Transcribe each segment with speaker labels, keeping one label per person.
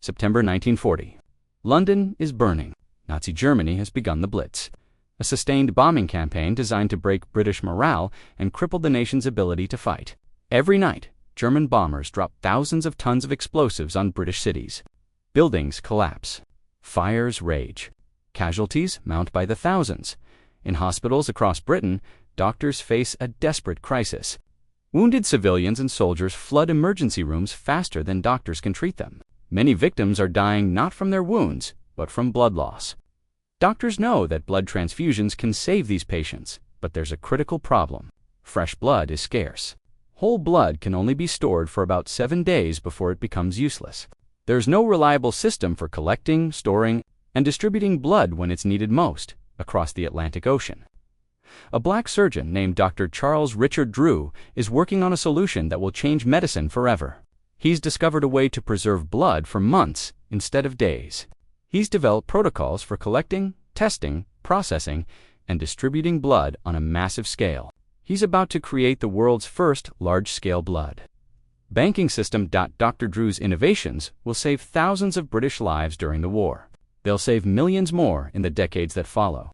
Speaker 1: September 1940. London is burning. Nazi Germany has begun the Blitz, a sustained bombing campaign designed to break British morale and cripple the nation's ability to fight. Every night, German bombers drop thousands of tons of explosives on British cities. Buildings collapse. Fires rage. Casualties mount by the thousands. In hospitals across Britain, doctors face a desperate crisis. Wounded civilians and soldiers flood emergency rooms faster than doctors can treat them. Many victims are dying not from their wounds, but from blood loss. Doctors know that blood transfusions can save these patients, but there's a critical problem. Fresh blood is scarce. Whole blood can only be stored for about 7 days before it becomes useless. There's no reliable system for collecting, storing, and distributing blood when it's needed most across the Atlantic Ocean. A black surgeon named Dr. Charles Richard Drew is working on a solution that will change medicine forever. He's discovered a way to preserve blood for months instead of days. He's developed protocols for collecting, testing, processing, and distributing blood on a massive scale. He's about to create the world's first large-scale blood banking system. Dr. Drew's innovations will save thousands of British lives during the war. They'll save millions more in the decades that follow.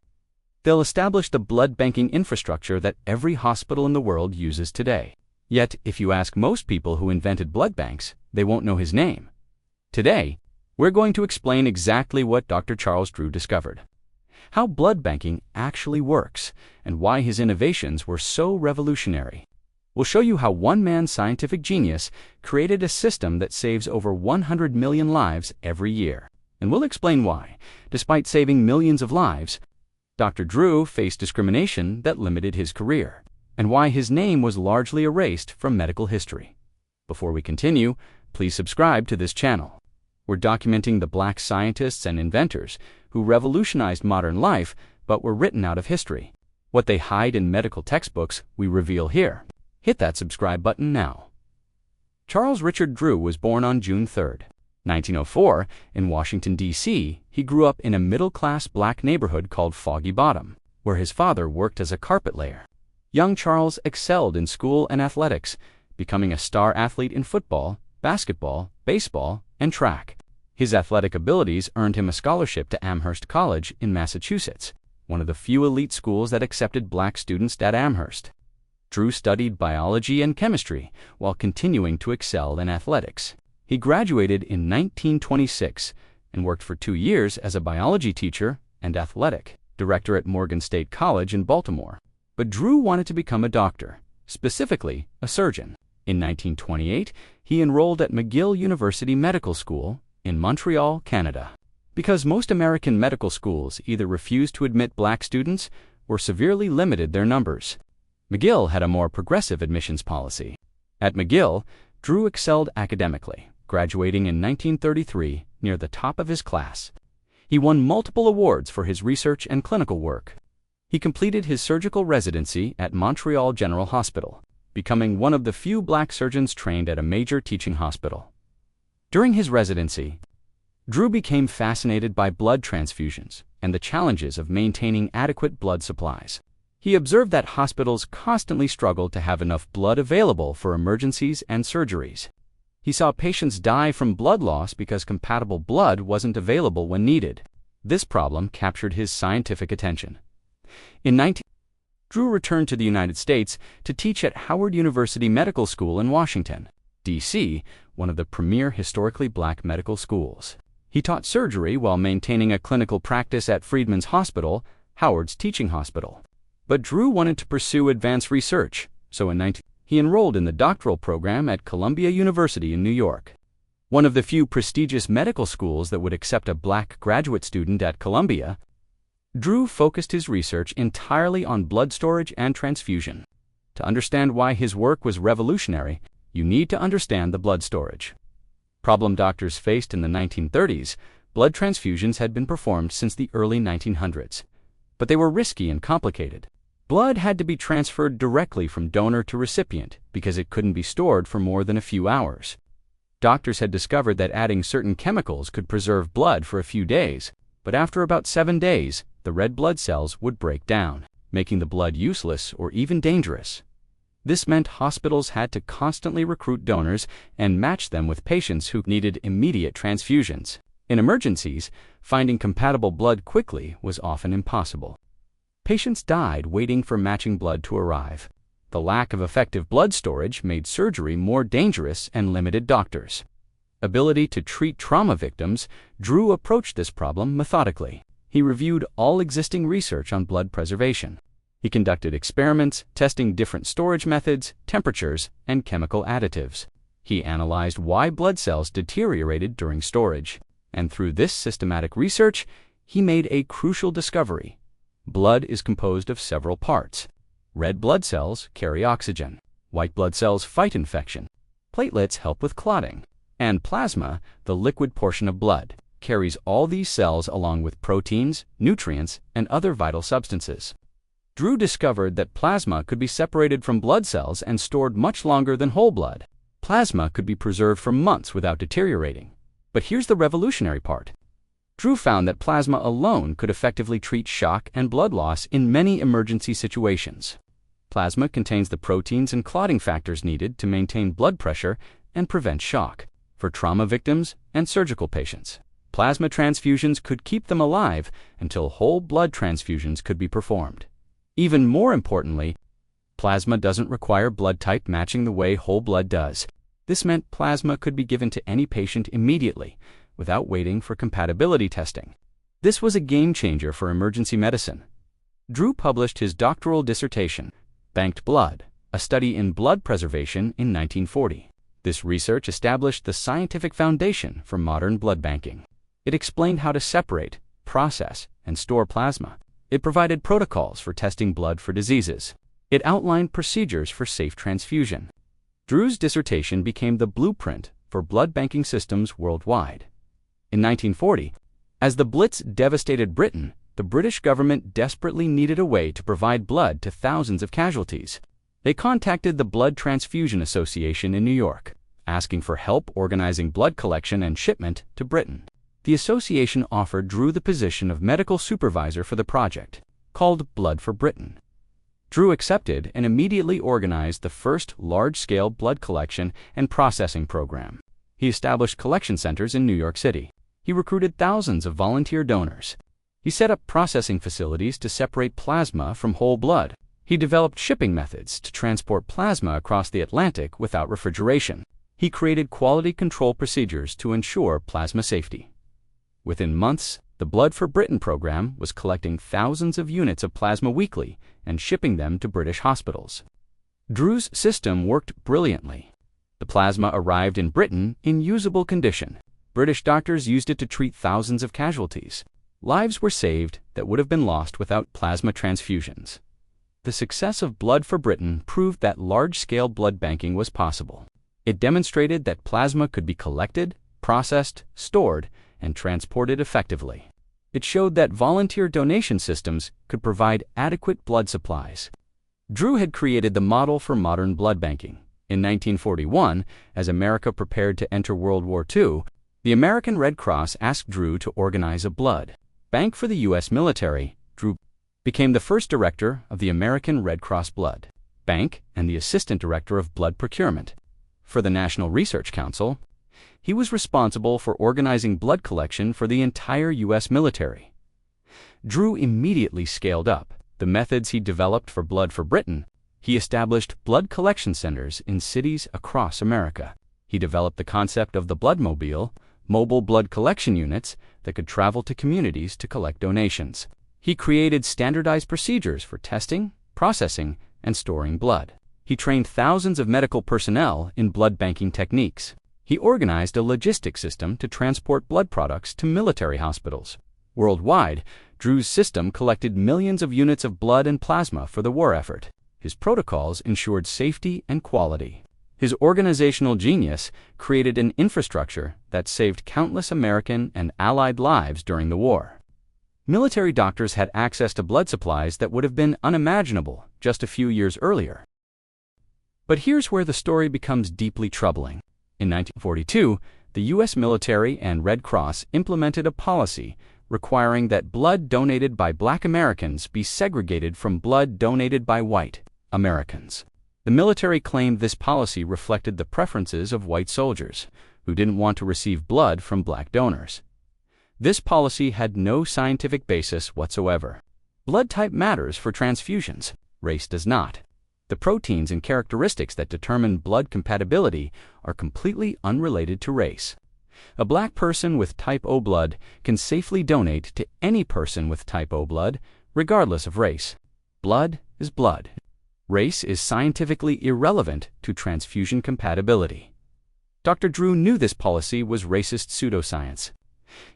Speaker 1: They'll establish the blood banking infrastructure that every hospital in the world uses today. Yet, if you ask most people who invented blood banks, they won't know his name. Today, we're going to explain exactly what Dr. Charles Drew discovered, how blood banking actually works, and why his innovations were so revolutionary. We'll show you how one man's scientific genius created a system that saves over 100 million lives every year. And we'll explain why, despite saving millions of lives, Dr. Drew faced discrimination that limited his career, and why his name was largely erased from medical history. Before we continue, please subscribe to this channel. We're documenting the black scientists and inventors who revolutionized modern life but were written out of history. What they hide in medical textbooks, we reveal here. Hit that subscribe button now. Charles Richard Drew was born on June 3, 1904, in Washington, D.C. He grew up in a middle-class black neighborhood called Foggy Bottom, where his father worked as a carpet layer. Young Charles excelled in school and athletics, becoming a star athlete in football, basketball, baseball, and track. His athletic abilities earned him a scholarship to Amherst College in Massachusetts, one of the few elite schools that accepted black students at Amherst. Drew studied biology and chemistry while continuing to excel in athletics. He graduated in 1926 and worked for 2 years as a biology teacher and athletic director at Morgan State College in Baltimore. But Drew wanted to become a doctor, specifically a surgeon. In 1928, he enrolled at McGill University Medical School in Montreal, Canada. Because most American medical schools either refused to admit black students or severely limited their numbers, McGill had a more progressive admissions policy. At McGill, Drew excelled academically, graduating in 1933 near the top of his class. He won multiple awards for his research and clinical work. He completed his surgical residency at Montreal General Hospital, becoming one of the few black surgeons trained at a major teaching hospital. During his residency, Drew became fascinated by blood transfusions and the challenges of maintaining adequate blood supplies. He observed that hospitals constantly struggled to have enough blood available for emergencies and surgeries. He saw patients die from blood loss because compatible blood wasn't available when needed. This problem captured his scientific attention. Drew returned to the United States to teach at Howard University Medical School in Washington, D.C., one of the premier historically black medical schools. He taught surgery while maintaining a clinical practice at Freedman's Hospital, Howard's teaching hospital. But Drew wanted to pursue advanced research, so he enrolled in the doctoral program at Columbia University in New York. One of the few prestigious medical schools that would accept a black graduate student at Columbia, Drew focused his research entirely on blood storage and transfusion. To understand why his work was revolutionary, you need to understand the blood storage problem doctors faced in the 1930s. Blood transfusions had been performed since the early 1900s, but they were risky and complicated. Blood had to be transferred directly from donor to recipient because it couldn't be stored for more than a few hours. Doctors had discovered that adding certain chemicals could preserve blood for a few days, but after about 7 days, the red blood cells would break down, making the blood useless or even dangerous. This meant hospitals had to constantly recruit donors and match them with patients who needed immediate transfusions. In emergencies, finding compatible blood quickly was often impossible. Patients died waiting for matching blood to arrive. The lack of effective blood storage made surgery more dangerous and limited doctors' ability to treat trauma victims. Drew approached this problem methodically. He reviewed all existing research on blood preservation. He conducted experiments, testing different storage methods, temperatures, and chemical additives. He analyzed why blood cells deteriorated during storage. And through this systematic research, he made a crucial discovery. Blood is composed of several parts. Red blood cells carry oxygen. White blood cells fight infection. Platelets help with clotting. And plasma, the liquid portion of blood, carries all these cells along with proteins, nutrients, and other vital substances. Drew discovered that plasma could be separated from blood cells and stored much longer than whole blood. Plasma could be preserved for months without deteriorating. But here's the revolutionary part. Drew found that plasma alone could effectively treat shock and blood loss in many emergency situations. Plasma contains the proteins and clotting factors needed to maintain blood pressure and prevent shock. For trauma victims and surgical patients, plasma transfusions could keep them alive until whole blood transfusions could be performed. Even more importantly, plasma doesn't require blood type matching the way whole blood does. This meant plasma could be given to any patient immediately, without waiting for compatibility testing. This was a game changer for emergency medicine. Drew published his doctoral dissertation, Banked Blood, a study in blood preservation, in 1940. This research established the scientific foundation for modern blood banking. It explained how to separate, process, and store plasma. It provided protocols for testing blood for diseases. It outlined procedures for safe transfusion. Drew's dissertation became the blueprint for blood banking systems worldwide. In 1940, as the Blitz devastated Britain, the British government desperately needed a way to provide blood to thousands of casualties. They contacted the Blood Transfusion Association in New York, asking for help organizing blood collection and shipment to Britain. The association offered Drew the position of medical supervisor for the project, called Blood for Britain. Drew accepted and immediately organized the first large-scale blood collection and processing program. He established collection centers in New York City. He recruited thousands of volunteer donors. He set up processing facilities to separate plasma from whole blood. He developed shipping methods to transport plasma across the Atlantic without refrigeration. He created quality control procedures to ensure plasma safety. Within months, the Blood for Britain program was collecting thousands of units of plasma weekly and shipping them to British hospitals. Drew's system worked brilliantly. The plasma arrived in Britain in usable condition. British doctors used it to treat thousands of casualties. Lives were saved that would have been lost without plasma transfusions. The success of Blood for Britain proved that large-scale blood banking was possible. It demonstrated that plasma could be collected, processed, stored, and transported effectively. It showed that volunteer donation systems could provide adequate blood supplies. Drew had created the model for modern blood banking. In 1941, as America prepared to enter World War II, the American Red Cross asked Drew to organize a blood bank for the U.S. military. Drew became the first director of the American Red Cross Blood Bank and the assistant director of blood procurement. For the National Research Council, he was responsible for organizing blood collection for the entire U.S. military. Drew immediately scaled up the methods he developed for Blood for Britain. He established blood collection centers in cities across America. He developed the concept of the bloodmobile, mobile blood collection units that could travel to communities to collect donations. He created standardized procedures for testing, processing, and storing blood. He trained thousands of medical personnel in blood banking techniques. He organized a logistics system to transport blood products to military hospitals. Worldwide, Drew's system collected millions of units of blood and plasma for the war effort. His protocols ensured safety and quality. His organizational genius created an infrastructure that saved countless American and Allied lives during the war. Military doctors had access to blood supplies that would have been unimaginable just a few years earlier. But here's where the story becomes deeply troubling. In 1942, the U.S. military and Red Cross implemented a policy requiring that blood donated by Black Americans be segregated from blood donated by white Americans. The military claimed this policy reflected the preferences of white soldiers, who didn't want to receive blood from black donors. This policy had no scientific basis whatsoever. Blood type matters for transfusions. Race does not. The proteins and characteristics that determine blood compatibility are completely unrelated to race. A black person with type O blood can safely donate to any person with type O blood, regardless of race. Blood is blood. Race is scientifically irrelevant to transfusion compatibility. Dr. Drew knew this policy was racist pseudoscience.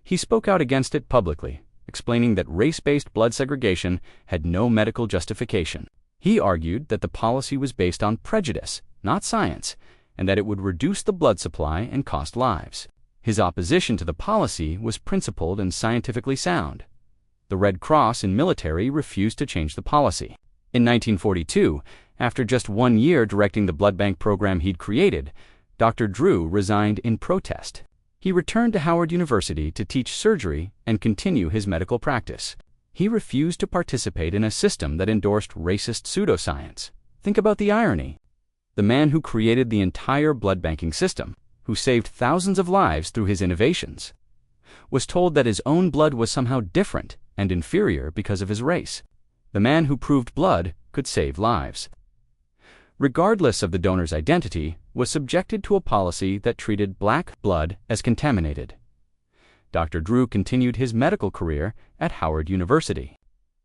Speaker 1: He spoke out against it publicly, explaining that race-based blood segregation had no medical justification. He argued that the policy was based on prejudice, not science, and that it would reduce the blood supply and cost lives. His opposition to the policy was principled and scientifically sound. The Red Cross and military refused to change the policy. In 1942, after just 1 year directing the blood bank program he'd created, Dr. Drew resigned in protest. He returned to Howard University to teach surgery and continue his medical practice. He refused to participate in a system that endorsed racist pseudoscience. Think about the irony. The man who created the entire blood banking system, who saved thousands of lives through his innovations, was told that his own blood was somehow different and inferior because of his race. The man who proved blood could save lives, regardless of the donor's identity, was subjected to a policy that treated black blood as contaminated. Dr. Drew continued his medical career at Howard University,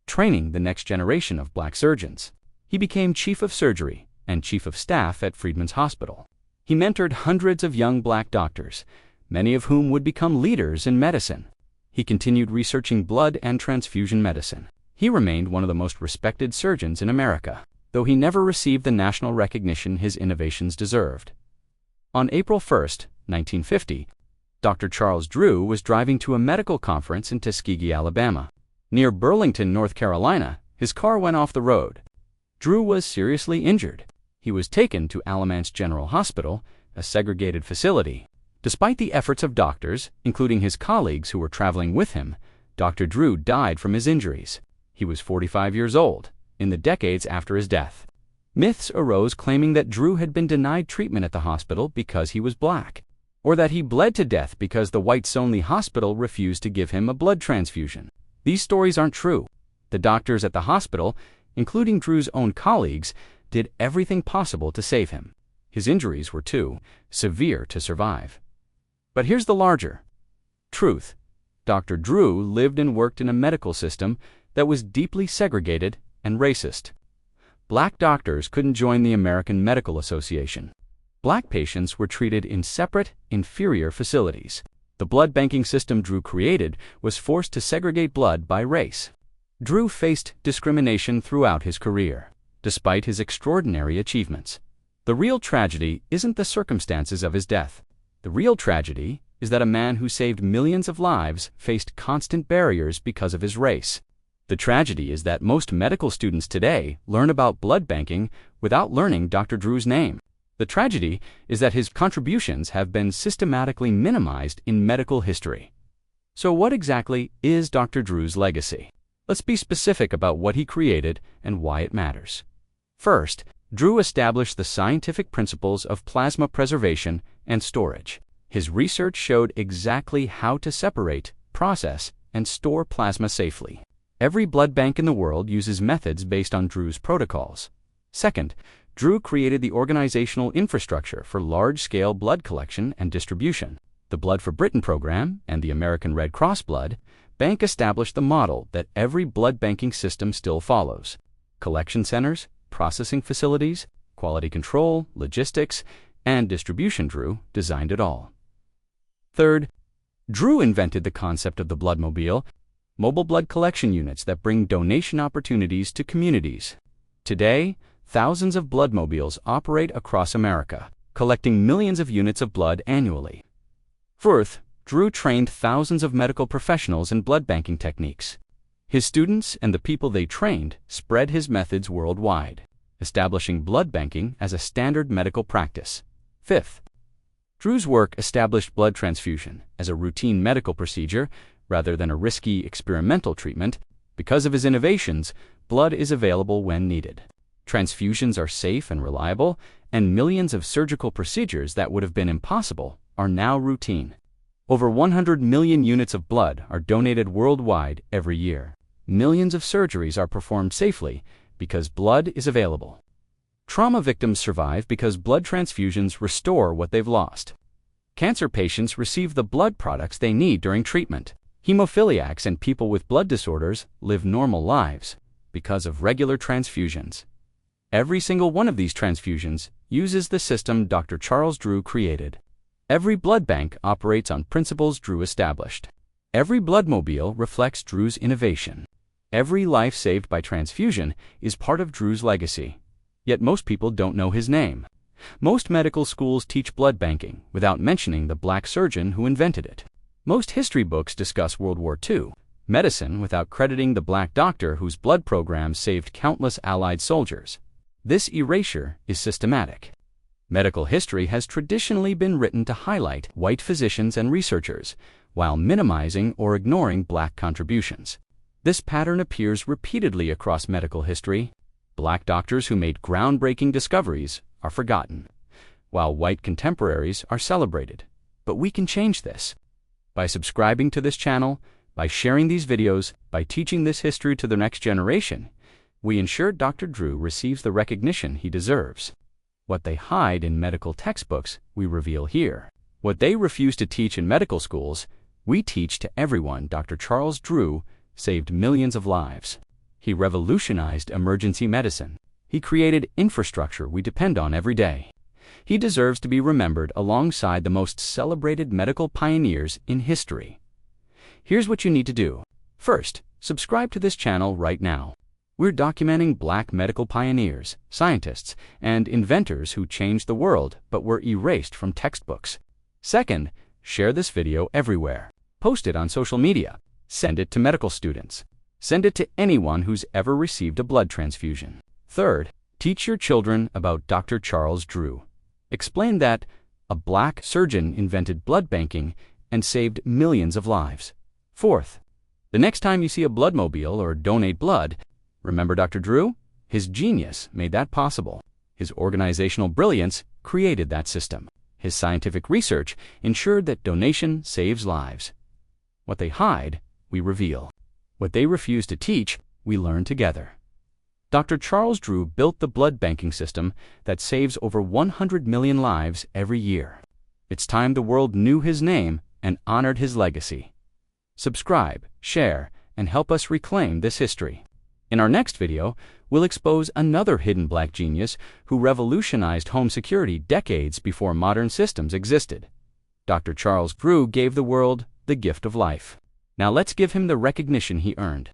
Speaker 1: training the next generation of black surgeons. He became chief of surgery and chief of staff at Freedman's Hospital. He mentored hundreds of young black doctors, many of whom would become leaders in medicine. He continued researching blood and transfusion medicine. He remained one of the most respected surgeons in America, though he never received the national recognition his innovations deserved. On April 1, 1950, Dr. Charles Drew was driving to a medical conference in Tuskegee, Alabama. Near Burlington, North Carolina, his car went off the road. Drew was seriously injured. He was taken to Alamance General Hospital, a segregated facility. Despite the efforts of doctors, including his colleagues who were traveling with him, Dr. Drew died from his injuries. He was 45 years old, in the decades after his death. Myths arose claiming that Drew had been denied treatment at the hospital because he was black, or that he bled to death because the whites-only hospital refused to give him a blood transfusion. These stories aren't true. The doctors at the hospital, including Drew's own colleagues, did everything possible to save him. His injuries were too severe to survive. But here's the larger truth. Dr. Drew lived and worked in a medical system that was deeply segregated and racist. Black doctors couldn't join the American Medical Association. Black patients were treated in separate, inferior facilities. The blood banking system Drew created was forced to segregate blood by race. Drew faced discrimination throughout his career, despite his extraordinary achievements. The real tragedy isn't the circumstances of his death. The real tragedy is that a man who saved millions of lives faced constant barriers because of his race. The tragedy is that most medical students today learn about blood banking without learning Dr. Drew's name. The tragedy is that his contributions have been systematically minimized in medical history. So what exactly is Dr. Drew's legacy? Let's be specific about what he created and why it matters. First, Drew established the scientific principles of plasma preservation and storage. His research showed exactly how to separate, process, and store plasma safely. Every blood bank in the world uses methods based on Drew's protocols. Second, Drew created the organizational infrastructure for large-scale blood collection and distribution. The Blood for Britain program and the American Red Cross Blood Bank established the model that every blood banking system still follows: collection centers, processing facilities, quality control, logistics, and distribution. Drew designed it all. Third, Drew invented the concept of the bloodmobile, mobile blood collection units that bring donation opportunities to communities. Today, thousands of bloodmobiles operate across America, collecting millions of units of blood annually. Fourth, Drew trained thousands of medical professionals in blood banking techniques. His students and the people they trained spread his methods worldwide, establishing blood banking as a standard medical practice. Fifth, Drew's work established blood transfusion as a routine medical procedure rather than a risky experimental treatment. Because of his innovations, blood is available when needed. Transfusions are safe and reliable, and millions of surgical procedures that would have been impossible are now routine. Over 100 million units of blood are donated worldwide every year. Millions of surgeries are performed safely because blood is available. Trauma victims survive because blood transfusions restore what they've lost. Cancer patients receive the blood products they need during treatment. Hemophiliacs and people with blood disorders live normal lives because of regular transfusions. Every single one of these transfusions uses the system Dr. Charles Drew created. Every blood bank operates on principles Drew established. Every bloodmobile reflects Drew's innovation. Every life saved by transfusion is part of Drew's legacy. Yet most people don't know his name. Most medical schools teach blood banking without mentioning the black surgeon who invented it. Most history books discuss World War II medicine without crediting the black doctor whose blood programs saved countless Allied soldiers. This erasure is systematic. Medical history has traditionally been written to highlight white physicians and researchers, while minimizing or ignoring black contributions. This pattern appears repeatedly across medical history. Black doctors who made groundbreaking discoveries are forgotten, while white contemporaries are celebrated. But we can change this. By subscribing to this channel, by sharing these videos, by teaching this history to the next generation, we ensure Dr. Drew receives the recognition he deserves. What they hide in medical textbooks, we reveal here. What they refuse to teach in medical schools, we teach to everyone. Dr. Charles Drew saved millions of lives. He revolutionized emergency medicine. He created infrastructure we depend on every day. He deserves to be remembered alongside the most celebrated medical pioneers in history. Here's what you need to do. First, subscribe to this channel right now. We're documenting black medical pioneers, scientists, and inventors who changed the world but were erased from textbooks. Second, share this video everywhere. Post it on social media. Send it to medical students. Send it to anyone who's ever received a blood transfusion. Third, teach your children about Dr. Charles Drew. Explain that a black surgeon invented blood banking and saved millions of lives. Fourth, the next time you see a bloodmobile or donate blood, remember Dr. Drew? His genius made that possible. His organizational brilliance created that system. His scientific research ensured that donation saves lives. What they hide, we reveal. What they refuse to teach, we learn together. Dr. Charles Drew built the blood banking system that saves over 100 million lives every year. It's time the world knew his name and honored his legacy. Subscribe, share, and help us reclaim this history. In our next video, we'll expose another hidden black genius who revolutionized home security decades before modern systems existed. Dr. Charles Drew gave the world the gift of life. Now let's give him the recognition he earned.